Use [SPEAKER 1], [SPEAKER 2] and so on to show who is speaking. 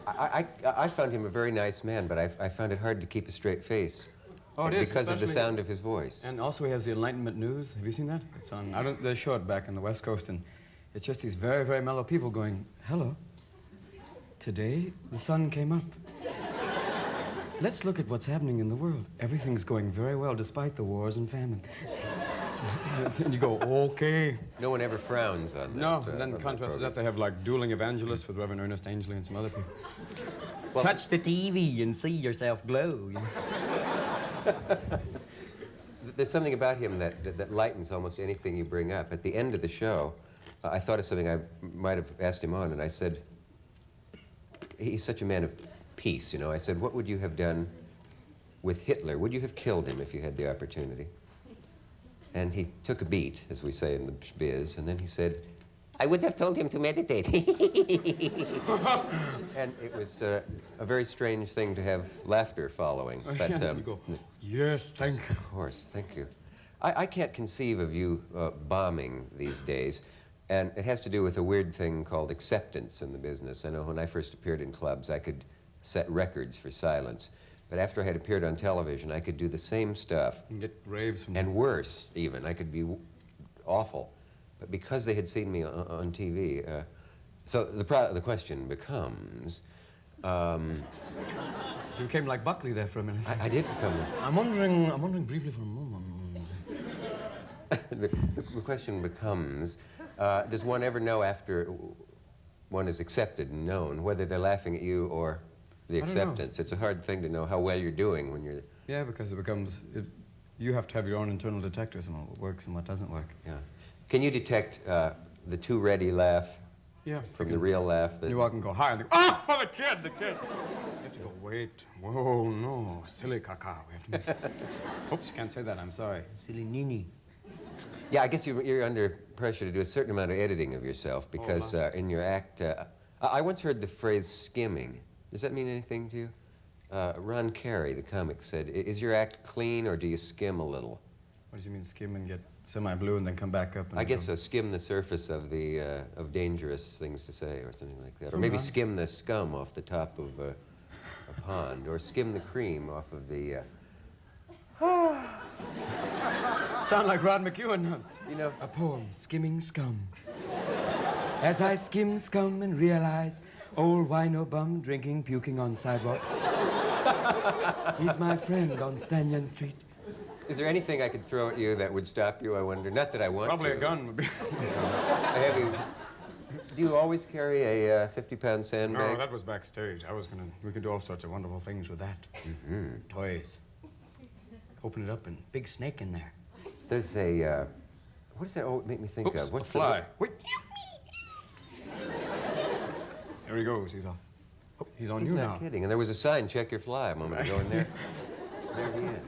[SPEAKER 1] I found him a very nice man, but I found it hard to keep a straight face.
[SPEAKER 2] Oh, it is,
[SPEAKER 1] because of the sound of his voice.
[SPEAKER 2] And also he has the Enlightenment News. Have you seen that? It's on, they show it back on the West Coast, and it's just these very, very mellow people going, hello, today the sun came up. Let's look at what's happening in the world. Everything's going very well despite the wars and famine. And you go, okay.
[SPEAKER 1] No one ever frowns on that.
[SPEAKER 2] No, and then in contrast to that, they have like dueling evangelists with Reverend Ernest Angley and some other people. Well, touch the TV and see yourself glow. You know?
[SPEAKER 1] There's something about him that lightens almost anything you bring up. At the end of the show, I thought of something I might have asked him on, and I said, he's such a man of peace, you know. I said, what would you have done with Hitler? Would you have killed him if you had the opportunity? And he took a beat, as we say in the biz, and then he said, I would have told him to meditate. And it was a very strange thing to have laughter following. But,
[SPEAKER 2] you go, yes, thank you.
[SPEAKER 1] Of course, thank you. I can't conceive of you bombing these days, and it has to do with a weird thing called acceptance in the business. I know when I first appeared in clubs, I could set records for silence. But after I had appeared on television, I could do the same stuff.
[SPEAKER 2] And get raves from
[SPEAKER 1] and worse, even. I could be awful. But because they had seen me on TV, so the question becomes...
[SPEAKER 2] you became like Buckley there for a minute.
[SPEAKER 1] I did become...
[SPEAKER 2] I'm wondering briefly for a moment.
[SPEAKER 1] the question becomes, does one ever know after one is accepted and known whether they're laughing at you or the acceptance? It's a hard thing to know how well you're doing when you're...
[SPEAKER 2] Yeah, because it becomes... you have to have your own internal detectors on what works and what doesn't work.
[SPEAKER 1] Yeah. Can you detect the too ready laugh from the real laugh?
[SPEAKER 2] You walk and go, hi, and they go, oh, the kid! You have to go, wait, whoa, no, silly caca. Oops, can't say that, I'm sorry. Silly nini.
[SPEAKER 1] Yeah, I guess you're under pressure to do a certain amount of editing of yourself because in your act... I once heard the phrase skimming. Does that mean anything to you? Ron Carey, the comic, said, is your act clean or do you skim a little?
[SPEAKER 2] What does he mean, skim and get semi-blue and then come back up? And
[SPEAKER 1] I guess skim the surface of the of dangerous things to say or something like that. Or maybe skim the scum off the top of a pond, or skim the cream off of the...
[SPEAKER 2] Sound like Rod McEwen.
[SPEAKER 1] You know...
[SPEAKER 2] A poem, Skimming Scum. As I skim scum and realize old wino bum drinking, puking on sidewalk. He's my friend on Stanyan Street.
[SPEAKER 1] Is there anything I could throw at you that would stop you, I wonder? Not that I want
[SPEAKER 2] Probably
[SPEAKER 1] to.
[SPEAKER 2] a gun would be...
[SPEAKER 1] Do you always carry a 50-pound sandbag?
[SPEAKER 2] No, that was backstage. We could do all sorts of wonderful things with that.
[SPEAKER 1] Mm-hmm.
[SPEAKER 2] Toys. Open it up and big snake in there.
[SPEAKER 1] There's a, what does that make me think of?
[SPEAKER 2] What's a fly? Wait. There he goes, he's off. Oh, he's on you now.
[SPEAKER 1] He's not kidding. And there was a sign, check your fly, a moment ago, and there he is.